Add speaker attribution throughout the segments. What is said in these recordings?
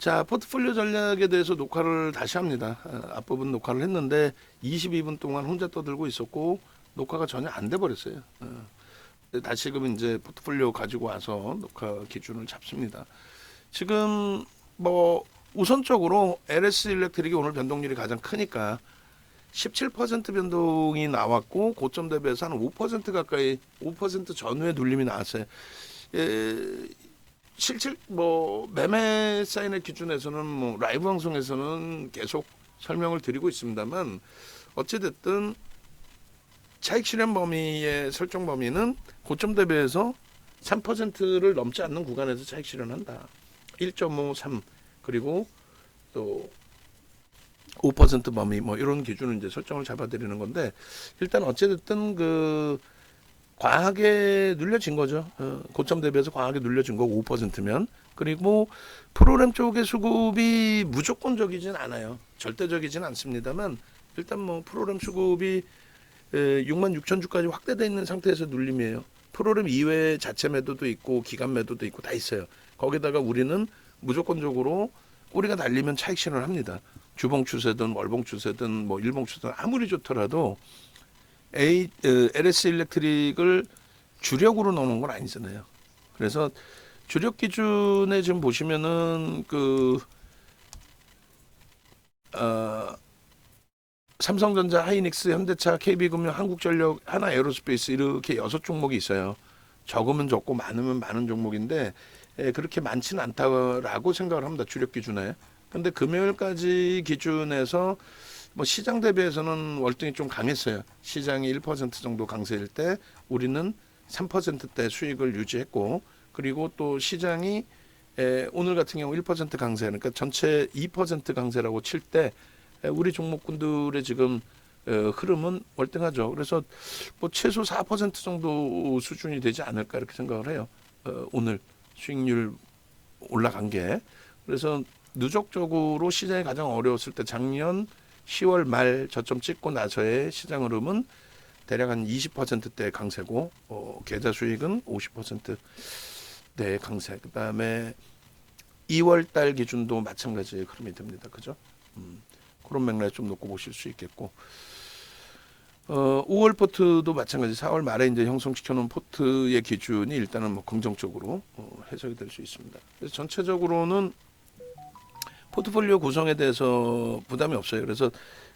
Speaker 1: 자, 포트폴리오 전략에 대해서 녹화를 다시 합니다. 앞부분 녹화를 했는데 22분 동안 혼자 떠들고 있었고 녹화가 전혀 안 돼 버렸어요. 다시금 이제 포트폴리오 가지고 와서 녹화 기준을 잡습니다. 지금 뭐 우선적으로 LS 일렉트릭이 오늘 변동률이 가장 크니까 17% 변동이 나왔고 고점 대비해서 한 5% 가까이 5% 전후의 눌림이 나왔어요. 실질 뭐 매매 사인의 기준에서는 뭐 라이브 방송에서는 계속 설명을 드리고 있습니다만 어찌 됐든 차익 실현 범위의 설정 범위는 고점 대비해서 3%를 넘지 않는 구간에서 차익 실현한다. 1.5, 3 그리고 또 5% 범위 뭐 이런 기준을 이제 설정을 잡아드리는 건데 일단 어찌 됐든 그 과하게 눌려진 거죠. 고점 대비해서 과하게 눌려진 거고 5%면 그리고 프로그램 쪽의 수급이 무조건적이진 않아요. 절대적이진 않습니다만 일단 뭐 프로그램 수급이 66,000주까지 확대되어 있는 상태에서 눌림이에요. 프로그램 이외에 자체 매도도 있고 기간 매도도 있고 다 있어요. 거기다가 우리는 무조건적으로 꼬리가 달리면 차익 실현을 합니다. 주봉 추세든 월봉 추세든 뭐 일봉 추세든 아무리 좋더라도 LS 일렉트릭을 주력으로 넣는 건 아니잖아요. 그래서 주력 기준에 지금 보시면은 삼성전자, 하이닉스, 현대차, KB금융, 한국전력, 하나에어로스페이스 이렇게 6종목이 있어요. 적으면 적고 많으면 많은 종목인데 그렇게 많지는 않다라고 생각을 합니다. 주력 기준에. 근데 금요일까지 기준에서 뭐 시장 대비해서는 월등히 좀 강했어요. 시장이 1% 정도 강세일 때 우리는 3%대 수익을 유지했고 그리고 또 시장이 오늘 같은 경우 1% 강세 그러니까 전체 2% 강세라고 칠 때 우리 종목군들의 지금 흐름은 월등하죠. 그래서 뭐 최소 4% 정도 수준이 되지 않을까 이렇게 생각을 해요. 오늘 수익률 올라간 게. 그래서 누적적으로 시장이 가장 어려웠을 때 작년 10월 말 저점 찍고 나서의 시장 흐름은 대략 한 20%대 강세고 계좌 수익은 50%대 강세. 그다음에 2월 달 기준도 마찬가지의 흐름이 됩니다. 그죠? 그런 맥락에 좀 놓고 보실 수 있겠고 5월 포트도 마찬가지 4월 말에 이제 형성시켜 놓은 포트의 기준이 일단은 뭐 긍정적으로 해석이 될 수 있습니다. 그래서 전체적으로는 포트폴리오 구성에 대해서 부담이 없어요. 그래서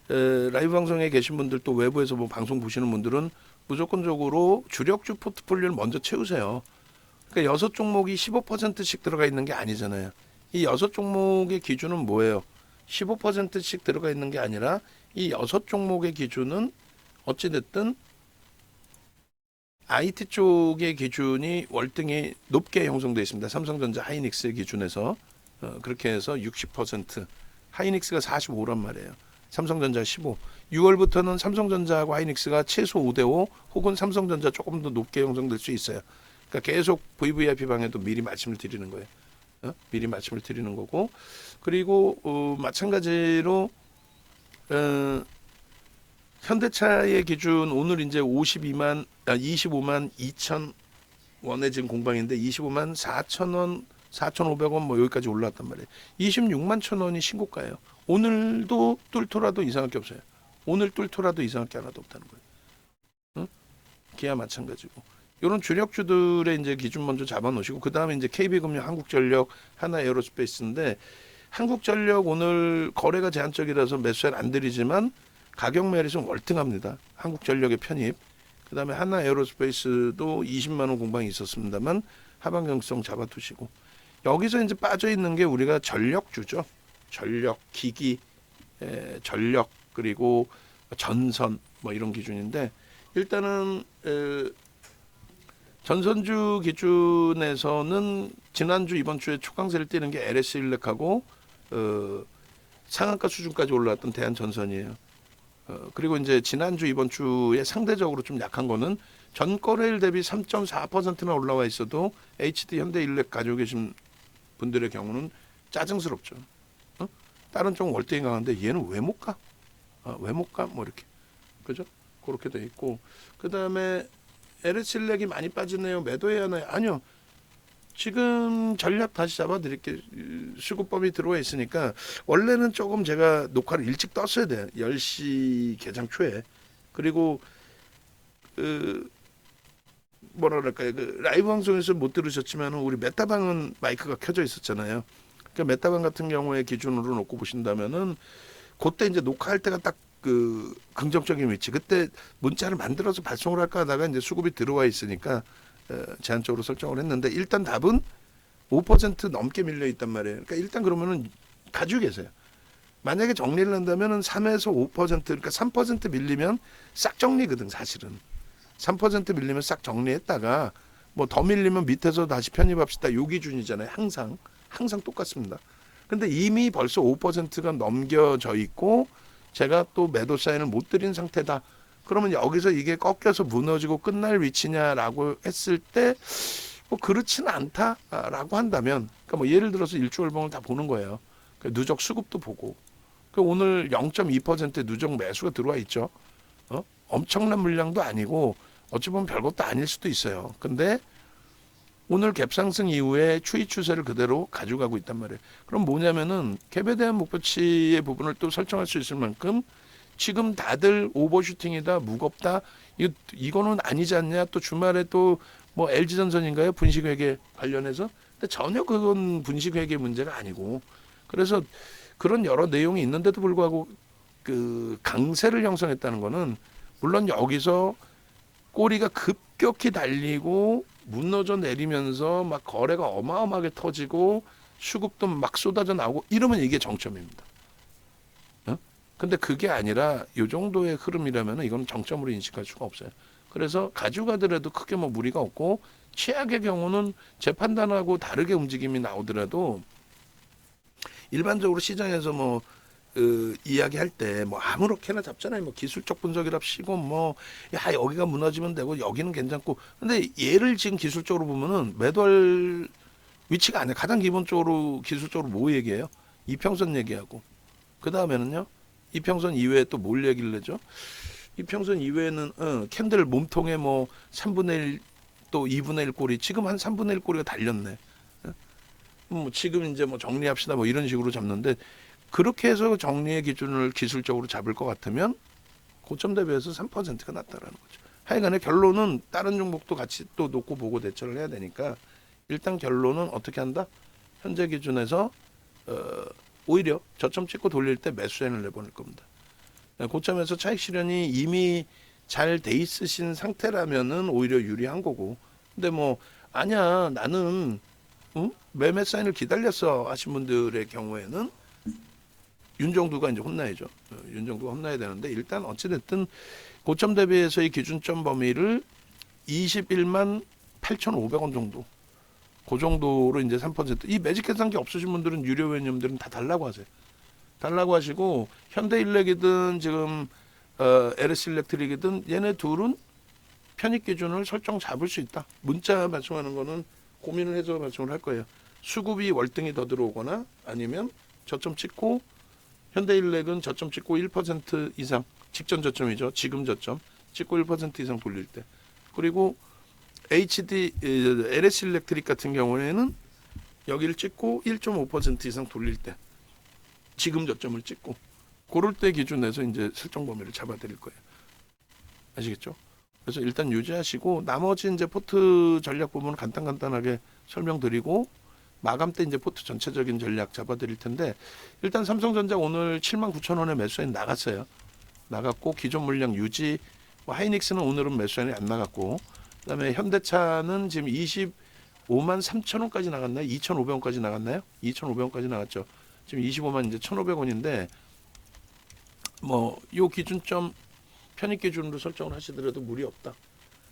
Speaker 1: 라이브 방송에 계신 분들 또 외부에서 뭐 방송 보시는 분들은 무조건적으로 주력주 포트폴리오를 먼저 채우세요. 그러니까 6종목이 15%씩 들어가 있는 게 아니잖아요. 이 6종목의 기준은 뭐예요? 15%씩 들어가 있는 게 아니라 이 6종목의 기준은 어찌됐든 IT 쪽의 기준이 월등히 높게 형성되어 있습니다. 삼성전자 하이닉스 기준에서 그렇게 해서 60% 하이닉스가 45란 말이에요. 삼성전자 15. 6월부터는 삼성전자하고 하이닉스가 최소 5대5 혹은 삼성전자 조금 더 높게 형성될 수 있어요. 그러니까 계속 VVIP 방에도 미리 말씀을 드리는 거예요. 미리 말씀을 드리는 거고 그리고 마찬가지로 현대차의 기준 오늘 이제 25만 2천 원에 지금 공방인데 25만 4천 원 4,500원 뭐 여기까지 올라왔단 말이에요. 26만 천 원이 신고가예요. 오늘도 뚫더라도 이상할 게 없어요. 오늘 뚫더라도 이상할 게 하나도 없다는 거예요. 응? 기아 마찬가지고. 이런 주력주들의 이제 기준 먼저 잡아놓으시고 그 다음에 이제 KB금융, 한국전력, 하나에어로스페이스인데 한국전력 오늘 거래가 제한적이라서 매수는 안 드리지만 가격 매릿은 월등합니다. 한국전력의 편입. 그 다음에 하나에어로스페이스도 20만 원 공방이 있었습니다만 하방 경성 잡아두시고 여기서 이제 빠져 있는 게 우리가 전력주죠. 전력, 기기, 전력 그리고 전선 뭐 이런 기준인데 일단은 전선주 기준에서는 지난주 이번 주에 초강세를 띄는 게 LS 일렉하고 상한가 수준까지 올라왔던 대한전선이에요. 그리고 이제 지난주 이번 주에 상대적으로 좀 약한 거는 전거래일 대비 3.4%나 올라와 있어도 HD 현대일렉 가지고 계신 분들의 경우는 짜증스럽죠. 다른 쪽은 월등히 강한데 얘는 왜 못 가? 왜 못 가? 뭐 이렇게 그죠? 그렇게 돼 있고 그 다음에 LS 일렉이 많이 빠지네요. 매도해야 하나요? 아니요. 지금 전략 다시 잡아드릴게요. 수급법이 들어와 있으니까 원래는 조금 제가 녹화를 일찍 떴어야 돼요. 10시 개장 초에. 그리고 뭐라 그럴까요? 라이브 방송에서 못 들으셨지만 우리 메타방은 마이크가 켜져 있었잖아요. 그러니까 메타방 같은 경우에 기준으로 놓고 보신다면은 그때 이제 녹화할 때가 딱 긍정적인 위치. 그때 문자를 만들어서 발송을 할까 하다가 이제 수급이 들어와 있으니까 제한적으로 설정을 했는데 일단 답은 5% 넘게 밀려 있단 말이에요. 그러니까 일단 그러면은 가지고 계세요. 만약에 정리를 한다면은 3에서 5% 그러니까 3% 밀리면 싹 정리거든 사실은. 3% 밀리면 싹 정리했다가 뭐 더 밀리면 밑에서 다시 편입합시다. 요 기준이잖아요. 항상 똑같습니다. 근데 이미 벌써 5%가 넘겨져 있고 제가 또 매도 사인을 못 드린 상태다. 그러면 여기서 이게 꺾여서 무너지고 끝날 위치냐라고 했을 때 뭐 그렇지는 않다라고 한다면 그러니까 뭐 예를 들어서 일주월봉을 다 보는 거예요. 그러니까 누적 수급도 보고 그러니까 오늘 0.2% 누적 매수가 들어와 있죠. 엄청난 물량도 아니고 어찌 보면 별것도 아닐 수도 있어요. 근데 오늘 갭상승 이후에 추이 추세를 그대로 가져가고 있단 말이에요. 그럼 뭐냐면은 갭에 대한 목표치의 부분을 또 설정할 수 있을 만큼 지금 다들 오버슈팅이다, 무겁다, 이거는 아니지 않냐, 또 주말에 또 뭐 LG전선인가요? 분식회계 관련해서. 근데 전혀 그건 분식회계 문제가 아니고 그래서 그런 여러 내용이 있는데도 불구하고 강세를 형성했다는 거는 물론 여기서 꼬리가 급격히 달리고 무너져 내리면서 막 거래가 어마어마하게 터지고 수급도 막 쏟아져 나오고 이러면 이게 정점입니다. 근데 그게 아니라 이 정도의 흐름이라면 이건 정점으로 인식할 수가 없어요. 그래서 가져가더라도 크게 뭐 무리가 없고 최악의 경우는 제 판단하고 다르게 움직임이 나오더라도 일반적으로 시장에서 뭐 이야기할 때 뭐 아무렇게나 잡잖아요. 뭐 기술적 분석이랍시고 뭐 야 여기가 무너지면 되고 여기는 괜찮고 근데 얘를 지금 기술적으로 보면은 매도할 위치가 아니에요. 가장 기본적으로 기술적으로 뭐 얘기해요? 이평선 얘기하고 그 다음에는요 이평선 이외에 또 뭘 얘기를 하죠? 이평선 이외에는 캔들 몸통에 뭐 3분의 1 또 2분의 1 꼬리 지금 한 3분의 1 꼬리가 달렸네. 뭐 지금 이제 뭐 정리합시다 뭐 이런 식으로 잡는데 그렇게 해서 정리의 기준을 기술적으로 잡을 것 같으면 고점 대비해서 3%가 낮다라는 거죠. 하여간에 결론은 다른 종목도 같이 또 놓고 보고 대처를 해야 되니까 일단 결론은 어떻게 한다? 현재 기준에서 오히려 저점 찍고 돌릴 때 매수세를 내보낼 겁니다. 고점에서 차익 실현이 이미 잘 돼 있으신 상태라면은 오히려 유리한 거고. 근데 뭐 아니야 나는 매매 사인을 기다렸어 하신 분들의 경우에는 윤정두가 이제 혼나야죠. 윤정두가 혼나야 되는데 일단 어찌됐든 고점 대비해서의 기준점 범위를 21만 8,500원 정도. 그 정도로 이제 3%. 이 매직 계산기 없으신 분들은 유료 회원님들은 다 달라고 하세요. 달라고 하시고 현대일렉이든 지금 LS 일렉트릭이든 얘네 둘은 편입 기준을 설정 잡을 수 있다. 문자 발송하는 거는 고민을 해서 발송을 할 거예요. 수급이 월등히 더 들어오거나 아니면 저점 찍고 현대일렉은 저점 찍고 1% 이상 직전 저점이죠. 지금 저점 찍고 1% 이상 돌릴 때. 그리고 LS 일렉트릭 같은 경우에는 여기를 찍고 1.5% 이상 돌릴 때 지금 저점을 찍고 그럴 때 기준에서 이제 설정 범위를 잡아드릴 거예요. 아시겠죠? 그래서 일단 유지하시고 나머지 이제 포트 전략 부분은 간단하게 설명드리고 마감 때 이제 포트 전체적인 전략 잡아드릴 텐데 일단 삼성전자 오늘 79,000원에 매수에 나갔어요. 나갔고 기존 물량 유지. 뭐 하이닉스는 오늘은 매수에 안 나갔고 그다음에 현대차는 지금 25만 3천원까지 나갔나요? 2,500원까지 나갔나요? 2,500원까지 나갔죠. 지금 25만 이제 1,500원인데 뭐 요 기준점 편입 기준으로 설정을 하시더라도 무리 없다.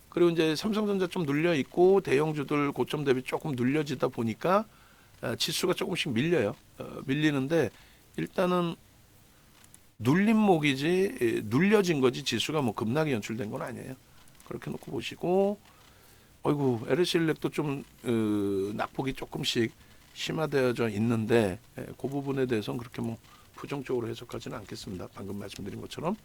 Speaker 1: 그리고 이제 삼성전자 좀 눌려 있고 대형주들 고점 대비 조금 눌려지다 보니까 지수가 조금씩 밀려요. 밀리는데 일단은 눌림목이지 눌려진 거지 지수가 뭐 급락이 연출된 건 아니에요. 그렇게 놓고 보시고 어이구 LS일렉도 좀 낙폭이 조금씩 심화되어져 있는데 그 부분에 대해서는 그렇게 뭐 부정적으로 해석하지는 않겠습니다. 방금 말씀드린 것처럼.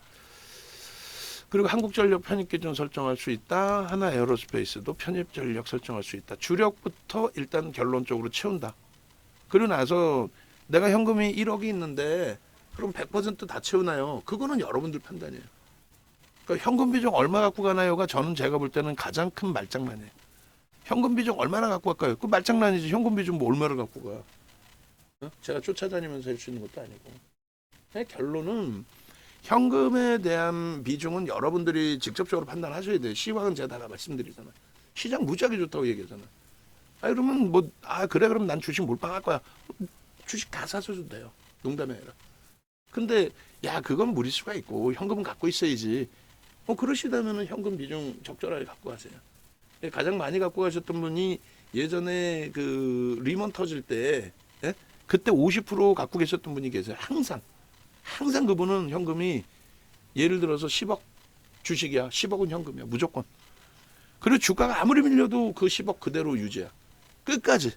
Speaker 1: 그리고 한국전력 편입기준 설정할 수 있다. 하나에어로스페이스도 편입전력 설정할 수 있다. 주력부터 일단 결론적으로 채운다. 그러고 나서 내가 현금이 1억이 있는데 그럼 100%다 채우나요? 그거는 여러분들 판단이에요. 그러니까 현금 비중 얼마 갖고 가나요가 저는 제가 볼 때는 가장 큰 말장난이에요. 현금 비중 얼마나 갖고 갈까요? 그 말장난이지. 현금 비중 뭐 얼마를 갖고 가? 제가 쫓아다니면서 할 수 있는 것도 아니고. 결론은 현금에 대한 비중은 여러분들이 직접적으로 판단하셔야 돼요. 시황은 제가 다 말씀드리잖아요. 시장 무지하게 좋다고 얘기하잖아요. 그러면 그래 그럼 난 주식 몰빵할 거야. 주식 다 사셔도 돼요. 농담이 아니라. 근데 야 그건 무리수가 있고 현금은 갖고 있어야지. 그러시다면 현금 비중 적절하게 갖고 가세요. 가장 많이 갖고 가셨던 분이 예전에 그 리먼 터질 때 그때 50% 갖고 계셨던 분이 계세요. 항상 그분은 현금이 예를 들어서 10억 주식이야. 10억은 현금이야. 무조건. 그리고 주가가 아무리 밀려도 그 10억 그대로 유지야. 끝까지.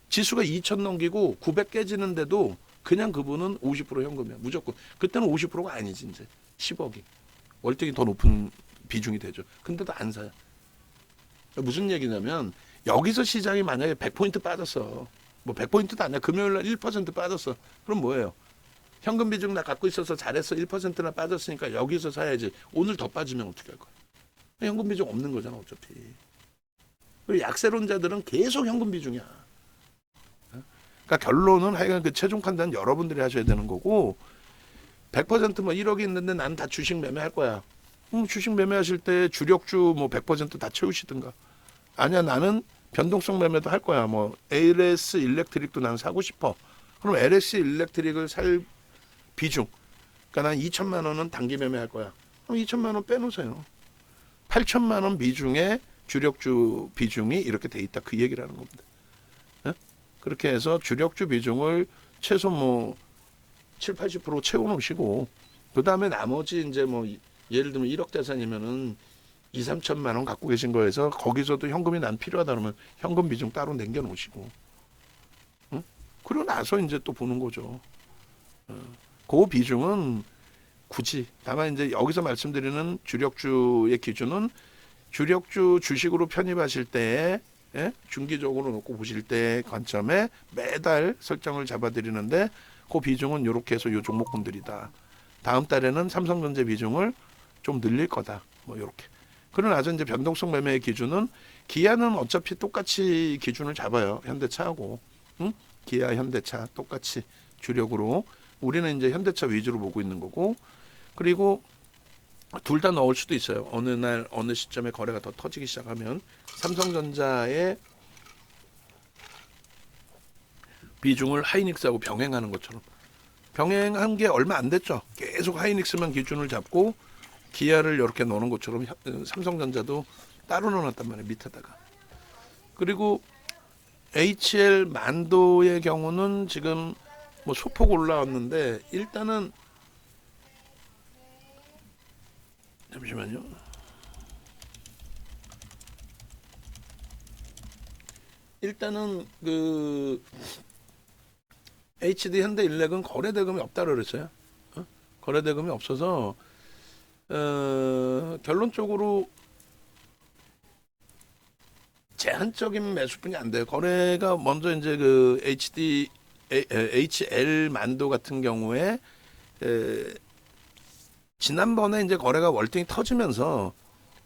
Speaker 1: 지수가 2000 넘기고 900 깨지는데도 그냥 그분은 50% 현금이야. 무조건. 그때는 50%가 아니지 이제. 10억이. 월등히 더 높은 비중이 되죠. 근데도 안 사요. 무슨 얘기냐면 여기서 시장이 만약에 100포인트 빠졌어. 뭐 100포인트도 아니야. 금요일날 1% 빠졌어. 그럼 뭐예요? 현금 비중 나 갖고 있어서 잘했어. 1%나 빠졌으니까 여기서 사야지. 오늘 더 빠지면 어떻게 할 거야? 현금 비중 없는 거잖아 어차피. 그리고 약세론자들은 계속 현금 비중이야. 그러니까 결론은 하여간 그 최종 판단 여러분들이 하셔야 되는 거고 100%뭐 1억이 있는데 나는 다 주식 매매할 거야. 주식 매매하실 때 주력주 뭐 100%다 채우시든가. 아니야 나는 변동성 매매도 할 거야. 뭐 LS 일렉트릭도 난 사고 싶어. 그럼 LS 일렉트릭을 살 비중. 그러니까 난 2천만 원은 단기 매매할 거야. 그럼 2천만 원 빼놓으세요. 8천만 원 비중의 주력주 비중이 이렇게 돼 있다. 그 얘기를 하는 겁니다. 그렇게 해서 주력주 비중을 최소 뭐 7, 80% 채워놓으시고 그 다음에 나머지 이제 뭐 예를 들면 1억 자산이면은 2, 3천만 원 갖고 계신 거에서 거기서도 현금이 난 필요하다 그러면 현금 비중 따로 남겨놓으시고 그러고 나서 이제 또 보는 거죠. 그 비중은 굳이 다만 이제 여기서 말씀드리는 주력주의 기준은 주력주 주식으로 편입하실 때 중기적으로 놓고 보실 때 관점에 매달 설정을 잡아드리는데 그 비중은 이렇게 해서 요 종목군들이다. 다음 달에는 삼성전자 비중을 좀 늘릴 거다. 뭐 이렇게. 그러나 이제 변동성 매매의 기준은 기아는 어차피 똑같이 기준을 잡아요. 현대차하고 기아, 현대차 똑같이 주력으로 우리는 이제 현대차 위주로 보고 있는 거고 그리고 둘 다 넣을 수도 있어요. 어느 날 어느 시점에 거래가 더 터지기 시작하면 삼성전자의 비중을 하이닉스하고 병행하는 것처럼 병행한 게 얼마 안 됐죠. 계속 하이닉스만 기준을 잡고 기아를 이렇게 넣는 것처럼 삼성전자도 따로 넣어놨단 말이에요. 밑에다가. 그리고 HL 만도의 경우는 지금 뭐 소폭 올라왔는데 일단은 잠시만요. 일단은 그 HD 현대일렉은 거래 대금이 없다 그랬어요. 거래 대금이 없어서 결론적으로 제한적인 매수뿐이 안 돼요. 거래가 먼저 이제 그 HL 만도 같은 경우에 지난번에 이제 거래가 월등히 터지면서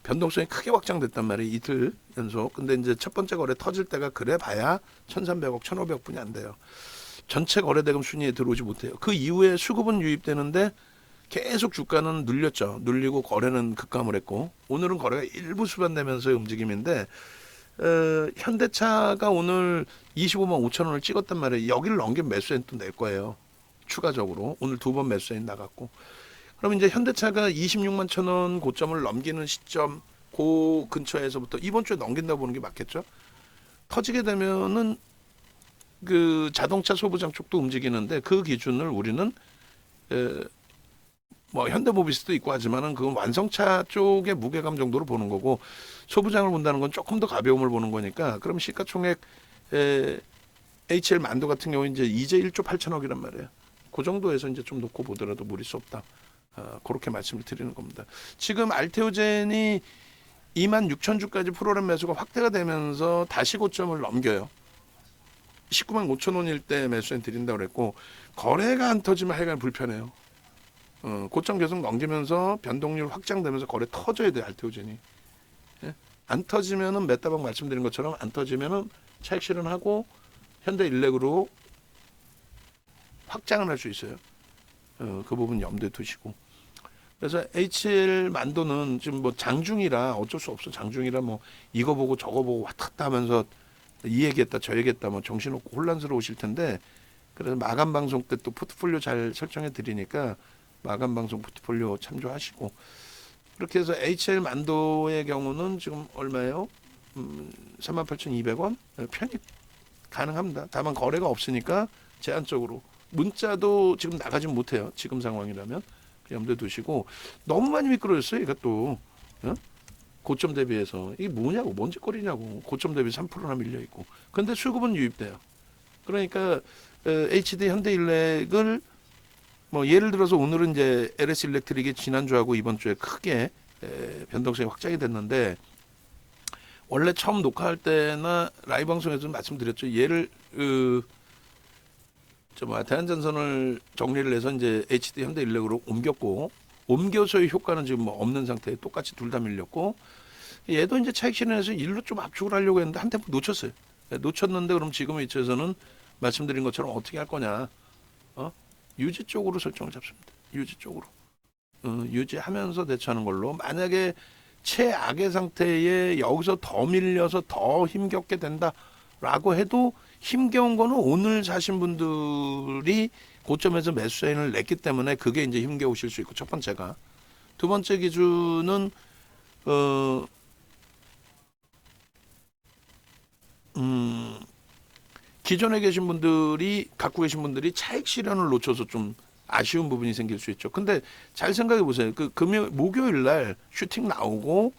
Speaker 1: 변동성이 크게 확장됐단 말이에요. 이틀 연속. 근데 이제 첫 번째 거래 터질 때가 그래 봐야 1,300억, 1,500억 뿐이 안 돼요. 전체 거래대금 순위에 들어오지 못해요. 그 이후에 수급은 유입되는데 계속 주가는 눌렸죠. 눌리고 거래는 급감을 했고 오늘은 거래가 일부 수반되면서의 움직임인데 현대차가 오늘 25만 5천 원을 찍었단 말이에요. 여기를 넘긴 매수엔 또 낼 거예요. 추가적으로 오늘 두 번 매수엔 나갔고 그럼 이제 현대차가 26만 천 원 고점을 넘기는 시점 그 근처에서부터 이번 주에 넘긴다 보는 게 맞겠죠. 터지게 되면은 그 자동차 소부장 쪽도 움직이는데 그 기준을 우리는 뭐 현대모비스도 있고 하지만은 그건 완성차 쪽의 무게감 정도로 보는 거고 소부장을 본다는 건 조금 더 가벼움을 보는 거니까 그럼 시가총액 HL 만도 같은 경우 이제 1조 8천억이란 말이에요. 그 정도에서 이제 좀 놓고 보더라도 무리수 없다. 그렇게 말씀을 드리는 겁니다. 지금 알테오젠이 26,000주까지 프로그램 매수가 확대가 되면서 다시 고점을 넘겨요. 19만 5천 원일 때 매수엔 드린다고 그랬고, 거래가 안 터지면 하여간 불편해요. 고점 계속 넘기면서 변동률 확장되면서 거래 터져야 돼요, 알테오젠이. 예? 안 터지면은 메타박 말씀드린 것처럼 안 터지면은 차익 실현하고 현대일렉으로 확장을 할 수 있어요. 그 부분 염두에 두시고. 그래서 HL 만도는 지금 뭐 장중이라 어쩔 수 없어. 장중이라 뭐 이거 보고 저거 보고 왔다 갔다 하면서 이 얘기했다 저 얘기했다 뭐 정신없고 혼란스러우실 텐데, 그래서 마감 방송 때 또 포트폴리오 잘 설정해 드리니까 마감 방송 포트폴리오 참조하시고, 그렇게 해서 HL 만도의 경우는 지금 얼마예요? 38,200원 편입 가능합니다. 다만 거래가 없으니까 제한적으로 문자도 지금 나가지 못해요. 지금 상황이라면 염두에 두시고. 너무 많이 미끄러졌어요. 이것도 고점 대비해서 이게 뭐냐고, 뭔 짓거리냐고. 고점 대비 3%나 밀려 있고. 근데 수급은 유입돼요. 그러니까 HD 현대일렉을 뭐 예를 들어서 오늘은 이제 LS 일렉트릭이 지난주하고 이번 주에 크게 변동성이 확장이 됐는데, 원래 처음 녹화할 때나 라이브 방송에서 말씀드렸죠. 얘를 대한전선을 정리를 해서 이제 HD 현대일렉으로 옮겼고, 옮겨서의 효과는 지금 뭐 없는 상태에 똑같이 둘 다 밀렸고, 얘도 이제 차익 실현해서 일로 좀 압축을 하려고 했는데 한 템포 놓쳤어요. 놓쳤는데 그럼 지금 위치에서는 말씀드린 것처럼 어떻게 할 거냐? 유지 쪽으로 설정을 잡습니다. 유지 쪽으로. 유지하면서 대처하는 걸로. 만약에 최악의 상태에 여기서 더 밀려서 더 힘겹게 된다라고 해도, 힘겨운 거는 오늘 사신 분들이 고점에서 매수 사인을 냈기 때문에 그게 이제 힘겨우실 수 있고, 첫 번째가. 두 번째 기준은 기존에 계신 분들이, 갖고 계신 분들이 차익 실현을 놓쳐서 좀 아쉬운 부분이 생길 수 있죠. 근데 잘 생각해 보세요. 그 목요일 날 슈팅 나오고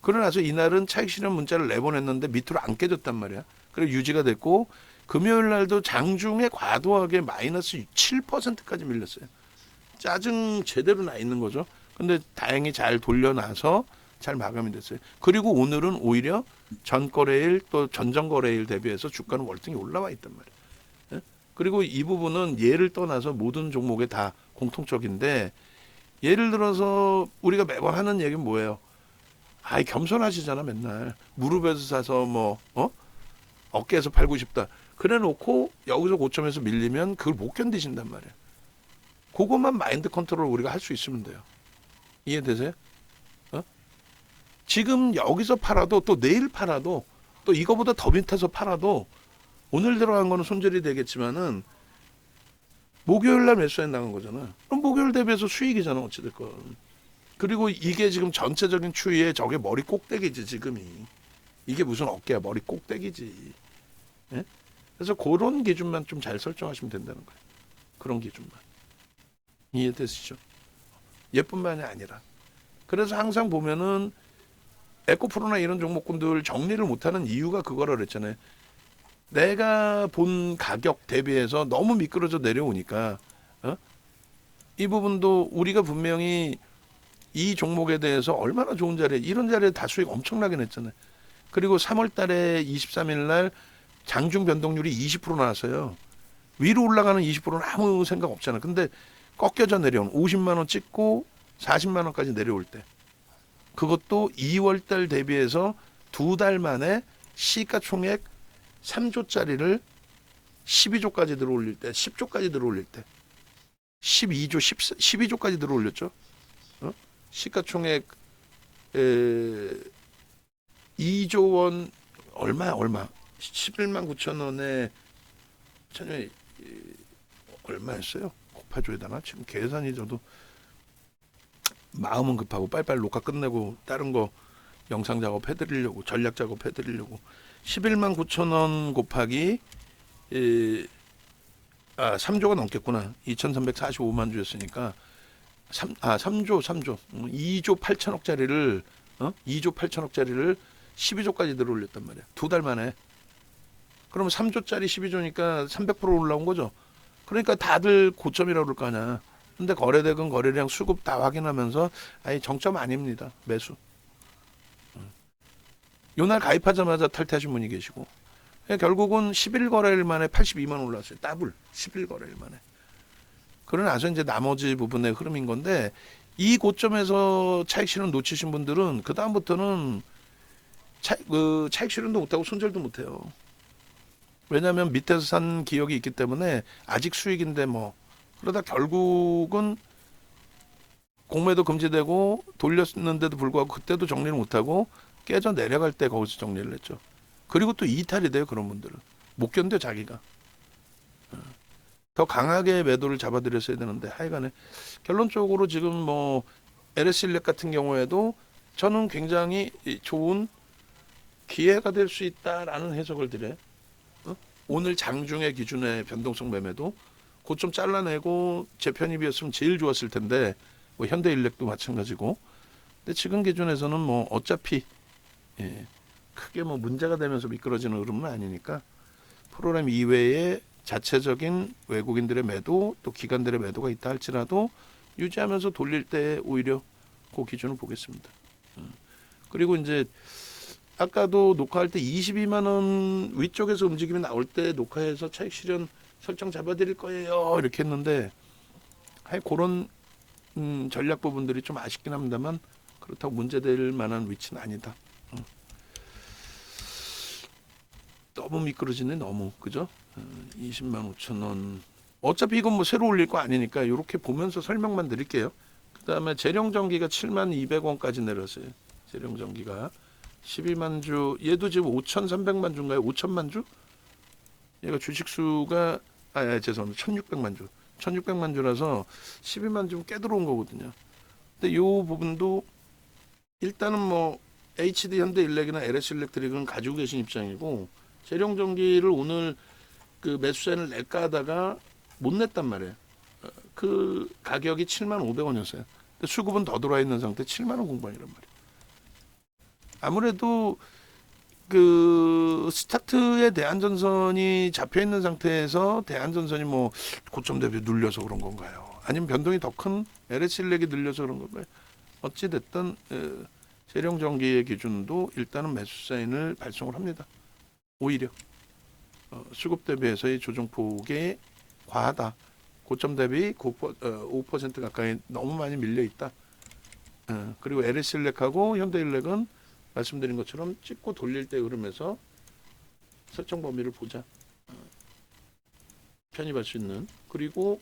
Speaker 1: 그러고 나서 이날은 차익 실현 문자를 내보냈는데 밑으로 안 깨졌단 말이야. 그리고 유지가 됐고, 금요일 날도 장중에 과도하게 마이너스 7%까지 밀렸어요. 짜증 제대로 나 있는 거죠. 근데 다행히 잘 돌려놔서 잘 마감이 됐어요. 그리고 오늘은 오히려 전거래일 또 전전거래일 대비해서 주가는 월등히 올라와 있단 말이에요. 예? 그리고 이 부분은 예를 떠나서 모든 종목에 다 공통적인데, 예를 들어서 우리가 매번 하는 얘기는 뭐예요? 아이, 겸손하시잖아. 맨날 무릎에서 사서 뭐 어깨에서 팔고 싶다 그래 놓고 여기서 고점에서 밀리면 그걸 못 견디신단 말이에요. 그것만 마인드 컨트롤 우리가 할 수 있으면 돼요. 이해되세요? 지금 여기서 팔아도, 또 내일 팔아도, 또 이거보다 더 밑에서 팔아도 오늘 들어간 거는 손절이 되겠지만은 목요일 날 매수해 나간 거잖아. 그럼 목요일 대비해서 수익이잖아, 어찌됐건. 그리고 이게 지금 전체적인 추이에 저게 머리 꼭대기지, 지금이. 이게 무슨 어깨야, 머리 꼭대기지. 예? 그래서 그런 기준만 좀 잘 설정하시면 된다는 거예요. 그런 기준만. 이해되시죠? 얘뿐만이 아니라. 그래서 항상 보면은 에코프로나 이런 종목군들 정리를 못하는 이유가 그거라 그랬잖아요. 내가 본 가격 대비해서 너무 미끄러져 내려오니까 이 부분도 우리가 분명히 이 종목에 대해서 얼마나 좋은 자리에, 이런 자리에 다 수익 엄청나게 냈잖아요. 그리고 3월 달에 23일 날 장중 변동률이 20% 나왔어요. 위로 올라가는 20%는 아무 생각 없잖아. 근데 꺾여져 내려온 50만 원 찍고 40만 원까지 내려올 때, 그것도 2월 달 대비해서 두 달 만에 시가총액 3조짜리를 12조까지 들어올릴 때, 10조까지 들어올릴 때, 12조, 12조까지 들어올렸죠. 시가총액 2조 원, 얼마 11만 9천 원에 전에 얼마였어요? 곱해줘야되나? 지금 계산이 저도 마음은 급하고 빨리빨리 녹화 끝내고 다른 거 영상 작업 해드리려고, 전략 작업 해드리려고. 11만 9천 원 곱하기 3조가 넘겠구나. 2,345만 주였으니까 3조 2조 8천억짜리를 2조 8천억짜리를 12조까지 들어올렸단 말이야. 두 달 만에. 그러면 3조짜리 12조니까 300% 올라온 거죠. 그러니까 다들 고점이라고 그럴 거 아니야. 근데 거래대금, 거래량, 수급 다 확인하면서 아니 정점 아닙니다. 매수. 요날 가입하자마자 탈퇴하신 분이 계시고 결국은 11 거래일 만에 82만 올랐어요. 더블 11 거래일 만에. 그러고 나서 이제 나머지 부분의 흐름인 건데 이 고점에서 차익 실현 놓치신 분들은 그 다음부터는 차익 실현도 못하고 손절도 못해요. 왜냐하면 밑에서 산 기억이 있기 때문에 아직 수익인데 뭐 그러다 결국은 공매도 금지되고 돌렸는데도 불구하고 그때도 정리를 못하고 깨져 내려갈 때 거기서 정리를 했죠. 그리고 또 이탈이 돼요. 그런 분들은 못 견뎌 자기가. 더 강하게 매도를 잡아드렸어야 되는데 하여간에 결론적으로 지금 뭐 LS일렉 같은 경우에도 저는 굉장히 좋은 기회가 될 수 있다라는 해석을 드려요. 오늘 장중의 기준의 변동성 매매도 고점 잘라내고 재편입이었으면 제일 좋았을 텐데 뭐 현대일렉도 마찬가지고. 근데 지금 기준에서는 뭐 어차피 크게 뭐 문제가 되면서 미끄러지는 흐름은 아니니까 프로그램 이외에 자체적인 외국인들의 매도 또 기관들의 매도가 있다 할지라도 유지하면서 돌릴 때 오히려 그 기준을 보겠습니다. 그리고 이제 아까도 녹화할 때 22만 원 위쪽에서 움직임이 나올 때 녹화해서 차익 실현 설정 잡아드릴 거예요 이렇게 했는데 그런 전략 부분들이 좀 아쉽긴 합니다만 그렇다고 문제될 만한 위치는 아니다. 너무 미끄러지네 너무 그죠? 20만 5천 원. 어차피 이건 뭐 새로 올릴 거 아니니까 이렇게 보면서 설명만 드릴게요. 그 다음에 재령전기가 7만 200원까지 내렸어요. 재령전기가 12만 주. 얘도 지금 5,300만 주인가요? 5천만 주? 얘가 주식수가 죄송합니다. 1,600만 주. 1,600만 주라서 12만 주면 꽤 들어온 거거든요. 근데 이 부분도 일단은 뭐 HD 현대일렉이나 LS일렉트릭은 가지고 계신 입장이고 재령전기를 오늘 그 매수세를 낼까 하다가 못 냈단 말이에요. 그 가격이 7만 500원이었어요. 근데 수급은 더 들어와 있는 상태 7만 원 공방이란 말이에요. 아무래도 그 스타트에 대한전선이 잡혀 있는 상태에서 대한전선이 뭐 고점 대비 눌려서 그런 건가요? 아니면 변동이 더 큰 LS일렉이 늘려서 그런 건가요? 어찌 됐든 재령전기의 기준도 일단은 매수 사인을 발송을 합니다. 오히려 수급 대비해서의 조정폭이 과하다. 고점 대비 5% 가까이 너무 많이 밀려 있다. 그리고 LS일렉하고 현대일렉은 말씀드린 것처럼 찍고 돌릴 때 흐름에서 설정 범위를 보자. 편입할 수 있는. 그리고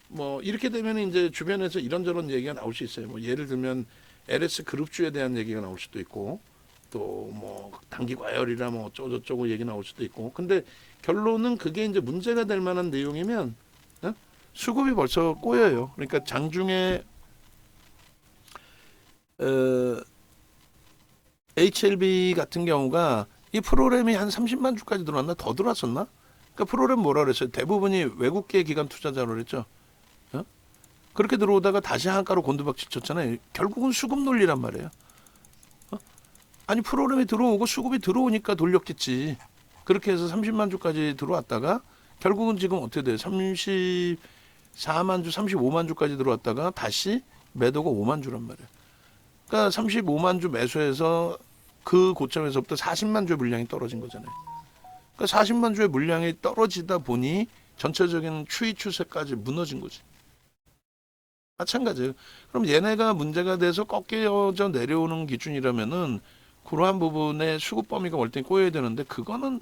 Speaker 1: 뭐 이렇게 되면 이제 주변에서 이런저런 얘기가 나올 수 있어요. 뭐 예를 들면 LS 그룹주에 대한 얘기가 나올 수도 있고 또 뭐 단기 과열이라 뭐 어쩌고저쩌고 얘기 나올 수도 있고. 근데 결론은 그게 이제 문제가 될 만한 내용이면 수급이 벌써 꼬여요. 그러니까 장중에 HLB 같은 경우가 이 프로그램이 한 30만 주까지 들어왔나? 더 들어왔었나? 그러니까 프로그램 뭐라 그랬어요? 대부분이 외국계 기관 투자자로 그랬죠. 그렇게 들어오다가 다시 한가로 곤두박질 쳤잖아요. 결국은 수급 논리란 말이에요. 아니 프로그램이 들어오고 수급이 들어오니까 돌렸겠지. 그렇게 해서 30만 주까지 들어왔다가 결국은 지금 어떻게 돼요? 34만 주, 35만 주까지 들어왔다가 다시 매도가 5만 주란 말이에요. 그러니까 35만 주 매수해서 그 고점에서부터 40만 주의 물량이 떨어진 거잖아요. 그러니까 40만 주의 물량이 떨어지다 보니 전체적인 추이 추세까지 무너진 거지. 마찬가지예요. 그럼 얘네가 문제가 돼서 꺾여져 내려오는 기준이라면은 그러한 부분에 수급 범위가 월등히 꼬여야 되는데 그거는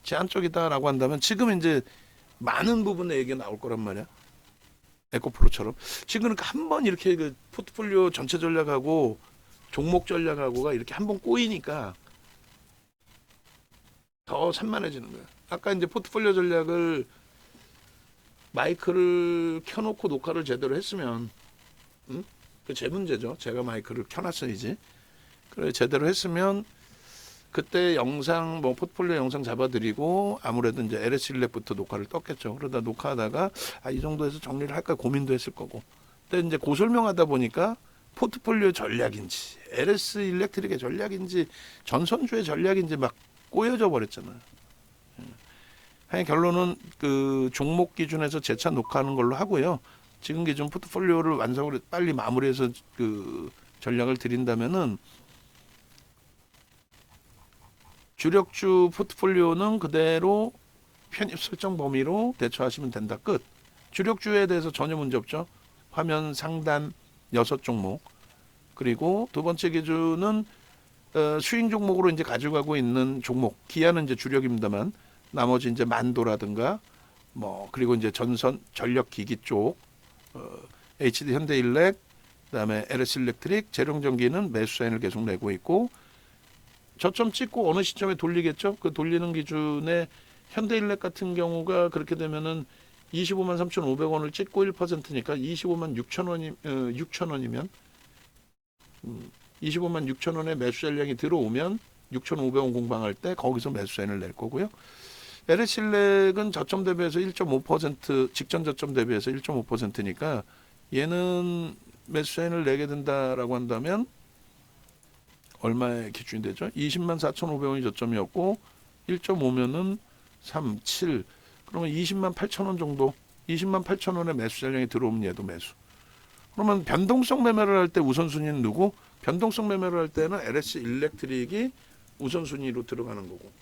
Speaker 1: 제한적이다라고 한다면 지금 이제 많은 부분의 얘기가 나올 거란 말이야. 에코프로처럼 지금 그러니까 한번 이렇게 그 포트폴리오 전체 전략하고 종목 전략하고가 이렇게 한번 꼬이니까 더 산만해지는 거야. 아까 이제 포트폴리오 전략을 마이크를 켜놓고 녹화를 제대로 했으면, 그 제 문제죠. 제가 마이크를 켜놨어야지. 그래 제대로 했으면 그때 영상 뭐 포트폴리오 영상 잡아드리고 아무래도 이제 LS일렉부터 녹화를 떴겠죠. 그러다 녹화하다가 이 정도에서 정리를 할까 고민도 했을 거고. 근데 이제 고설명하다 보니까 포트폴리오 전략인지 LS일렉트릭의 전략인지 전선주의 전략인지 막 꼬여져 버렸잖아요. 결론은 그 종목 기준에서 재차 녹화하는 걸로 하고요. 지금 기준 포트폴리오를 완성을 빨리 마무리해서 그 전략을 드린다면은 주력주 포트폴리오는 그대로 편입 설정 범위로 대처하시면 된다. 끝. 주력주에 대해서 전혀 문제 없죠. 화면 상단 6종목. 그리고 두 번째 기준은 수익 종목으로 이제 가져가고 있는 종목. 기아는 이제 주력입니다만 나머지 이제 만도라든가 뭐 그리고 이제 전선 전력 기기 쪽 HD 현대일렉 그다음에 LS 일렉트릭 재룡전기는 매수 사인을 계속 내고 있고 저점 찍고 어느 시점에 돌리겠죠? 그 돌리는 기준에 현대일렉 같은 경우가 그렇게 되면은 25만 3,500원을 찍고 1%니까 25만 6천 원이 6천 원이면 25만 6천 원에 매수 전량이 들어오면 6,500원 공방할 때 거기서 매수 사인을 낼 거고요. LS 일렉은 저점 대비해서 1.5% 직전 저점 대비해서 1.5%니까 얘는 매수 사인을 내게 된다라고 한다면 얼마의 기준이 되죠? 20만 4,500원이 저점이었고 1.5면은 3, 7 그러면 20만 8천 원 정도 20만 8천 원에 매수 전량이 들어오면 얘도 매수. 그러면 변동성 매매를 할 때 우선순위는 누구? 변동성 매매를 할 때는 LS 일렉트릭이 우선순위로 들어가는 거고.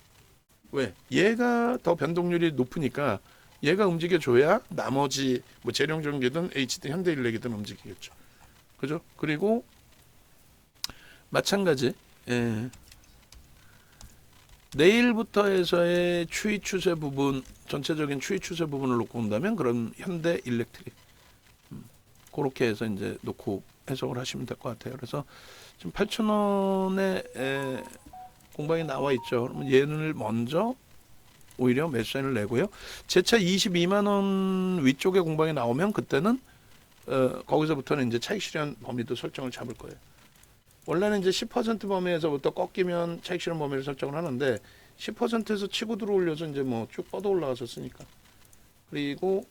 Speaker 1: 왜? 얘가 더 변동률이 높으니까 얘가 움직여줘야 나머지 뭐 재룡전기든 HD 현대일렉이든 움직이겠죠. 그죠? 그리고 마찬가지 내일부터 해서의 추이 추세 부분 전체적인 추이 추세 부분을 놓고 본다면 그런 현대일렉트릭 그렇게 해서 이제 놓고 해석을 하시면 될 것 같아요. 그래서 지금 8,000원에 공방이 나와 있죠. 그러면 얘는 먼저 오히려 매수사인을 내고요. 재차 22만 원 위쪽에 공방이 나오면 그때는 거기서부터는 이제 차익 실현 범위도 설정을 잡을 거예요. 원래는 이제 10% 범위에서부터 꺾이면 차익 실현 범위를 설정을 하는데 10%에서 치고 들어올려서 이제 뭐 쭉 뻗어 올라갔었으니까. 그리고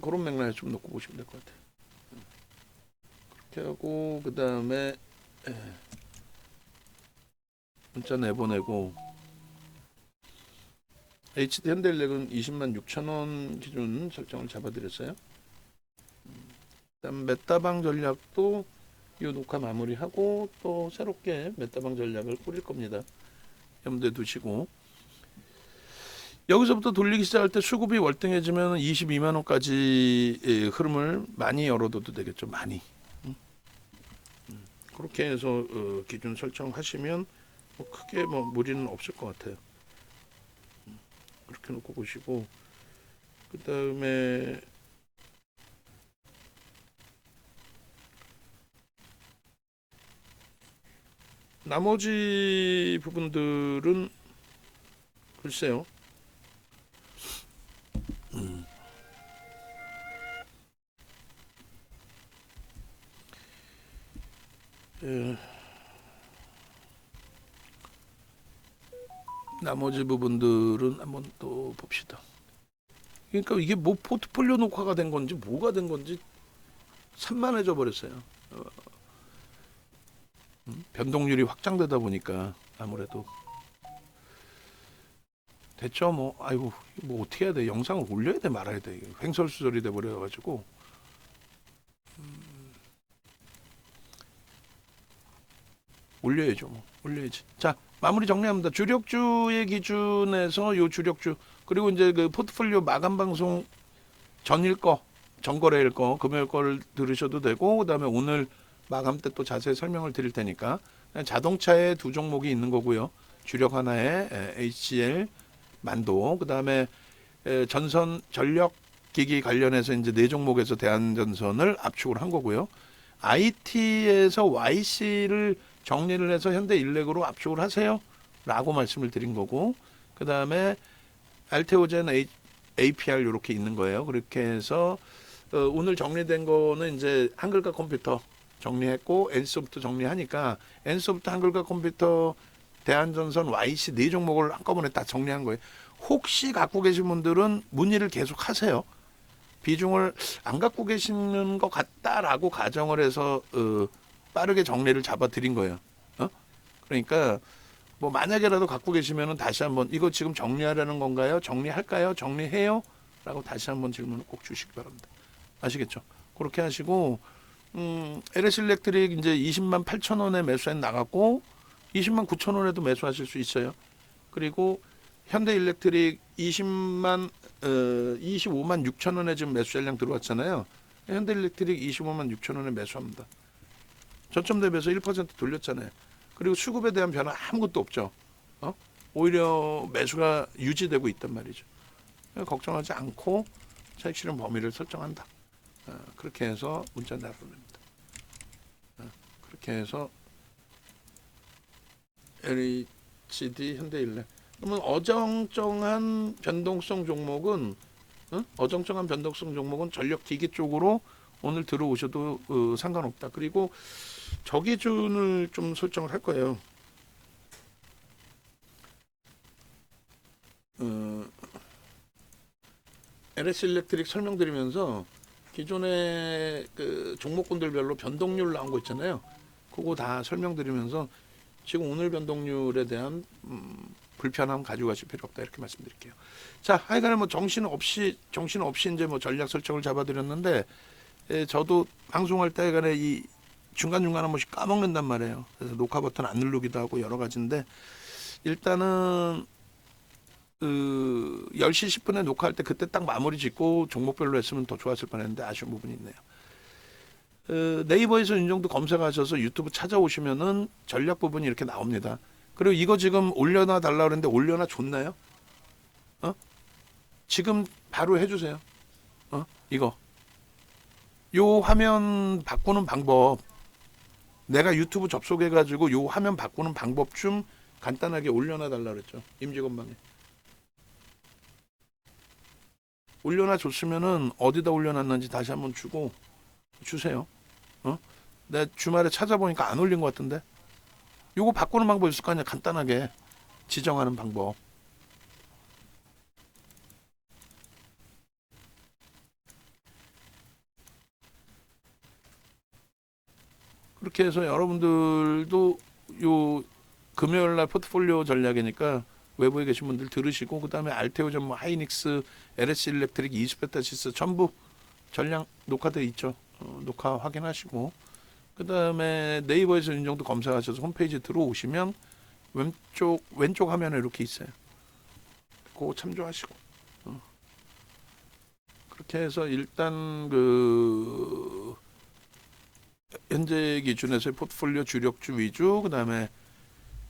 Speaker 1: 그런 맥락에 좀 놓고 보시면 될 것 같아요. 그렇게 하고 그 다음에 문자 내보내고 HD 현대일렉은 20만 6천 원 기준 설정을 잡아드렸어요. 그다음 메타방 전략도 이 녹화 마무리하고 또 새롭게 메타방 전략을 꾸릴 겁니다. 염두에 두시고 여기서부터 돌리기 시작할 때 수급이 월등해지면 22만 원까지 흐름을 많이 열어둬도 되겠죠. 많이. 그렇게 해서 기준 설정하시면 뭐 크게 뭐 무리는 없을 것 같아요. 그렇게 놓고 보시고 그 다음에 나머지 부분들은 글쎄요. 나머지 부분들은 한번 또 봅시다. 그러니까 이게 뭐 포트폴리오 녹화가 된 건지 뭐가 된 건지 산만해져 버렸어요. 변동률이 확장되다 보니까 아무래도 됐죠. 뭐 아이고 뭐 어떻게 해야 돼? 영상을 올려야 돼 말아야 돼? 횡설수설이 돼 버려 가지고 올려야죠. 뭐 올려야지. 자 마무리 정리합니다. 주력주의 기준에서 요 주력주 그리고 이제 그 포트폴리오 마감 방송 전일 거 전거래일 거 금요일 거를 들으셔도 되고 그다음에 오늘 마감 때 또 자세히 설명을 드릴 테니까 자동차에 두 종목이 있는 거고요. 주력 하나에 HCL 만도 그다음에 전선 전력 기기 관련해서 이제 네 종목에서 대한전선을 압축을 한 거고요. IT에서 YC를 정리를 해서 현대일렉으로 압축을 하세요. 라고 말씀을 드린 거고 그 다음에 알테오젠 APR 이렇게 있는 거예요. 그렇게 해서 오늘 정리된 거는 이제 한글과 컴퓨터 정리했고 N소프트 정리하니까 N소프트 한글과 컴퓨터 대한전선 YC 네 종목을 한꺼번에 다 정리한 거예요. 혹시 갖고 계신 분들은 문의를 계속 하세요. 비중을 안 갖고 계시는 것 같다라고 가정을 해서 빠르게 정리를 잡아드린 거예요. 그러니까 뭐 만약에라도 갖고 계시면은 다시 한번 이거 지금 정리하려는 건가요? 정리할까요? 정리해요? 라고 다시 한번 질문을 꼭 주시기 바랍니다. 아시겠죠? 그렇게 하시고 LS 일렉트릭 이제 20만 8천 원에 매수해 나갔고 20만 9천 원에도 매수하실 수 있어요. 그리고 현대 일렉트릭 25만 6천 원에 지금 매수 잔량 들어왔잖아요. 현대 일렉트릭 25만 6천 원에 매수합니다. 저점 대비해서 1% 돌렸잖아요. 그리고 수급에 대한 변화 아무것도 없죠. 오히려 매수가 유지되고 있단 말이죠. 걱정하지 않고 차익 실현 범위를 설정한다. 그렇게 해서 문자 나눠냅니다. 그렇게 해서 LHD 현대일렉. 그러면 어정쩡한 변동성 종목은 전력 기기 쪽으로 오늘 들어오셔도 상관없다. 그리고 저 기준을 좀 설정을 할 거예요. LS 일렉트릭 설명드리면서 기존의 그 종목군들별로 변동률 나온 거 있잖아요. 그거 다 설명드리면서 지금 오늘 변동률에 대한 불편함 가지고 가실 필요 없다 이렇게 말씀드릴게요. 자, 하여간에 뭐 정신 없이 이제 뭐 전략 설정을 잡아드렸는데 저도 방송할 때 하여간에 이 중간중간 한 번씩 까먹는단 말이에요. 그래서 녹화 버튼 안 누르기도 하고 여러 가지인데 일단은 10시 10분에 녹화할 때 그때 딱 마무리 짓고 종목별로 했으면 더 좋았을 뻔했는데 아쉬운 부분이 있네요. 네이버에서 이 정도 검색하셔서 유튜브 찾아오시면은 전략 부분이 이렇게 나옵니다. 그리고 이거 지금 올려놔 달라 그랬는데 올려놔 줬나요? 지금 바로 해주세요. 이거 요 화면 바꾸는 방법 내가 유튜브 접속해가지고 요 화면 바꾸는 방법 좀 간단하게 올려놔 달라 그랬죠. 임직원방에 올려놔 줬으면은 어디다 올려놨는지 다시 한번 주세요. 내가 주말에 찾아보니까 안 올린 것 같은데 요거 바꾸는 방법 있을 거 아니야. 간단하게 지정하는 방법. 그렇게 해서 여러분들도 요 금요일날 포트폴리오 전략이니까 외부에 계신 분들 들으시고 그 다음에 알테오전, 뭐 하이닉스, LS 일렉트릭, 이스페타시스 전부 전략 녹화되어 있죠. 녹화 확인하시고 그 다음에 네이버에서 이 정도 검색하셔서 홈페이지 들어오시면 왼쪽 화면에 이렇게 있어요. 그거 참조하시고 그렇게 해서 일단 그 현재 기준에서의 포트폴리오 주력주 위주 그 다음에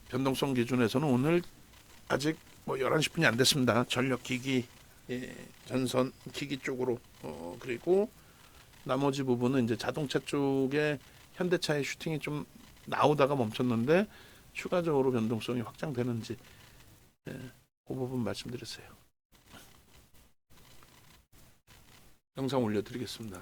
Speaker 1: 변동성 기준에서는 오늘 아직 뭐 11시 분이 안 됐습니다. 전력 기기, 전선 기기 쪽으로 그리고 나머지 부분은 이제 자동차 쪽에 현대차의 슈팅이 좀 나오다가 멈췄는데 추가적으로 변동성이 확장되는지 그 부분 말씀드렸어요. 영상 올려드리겠습니다.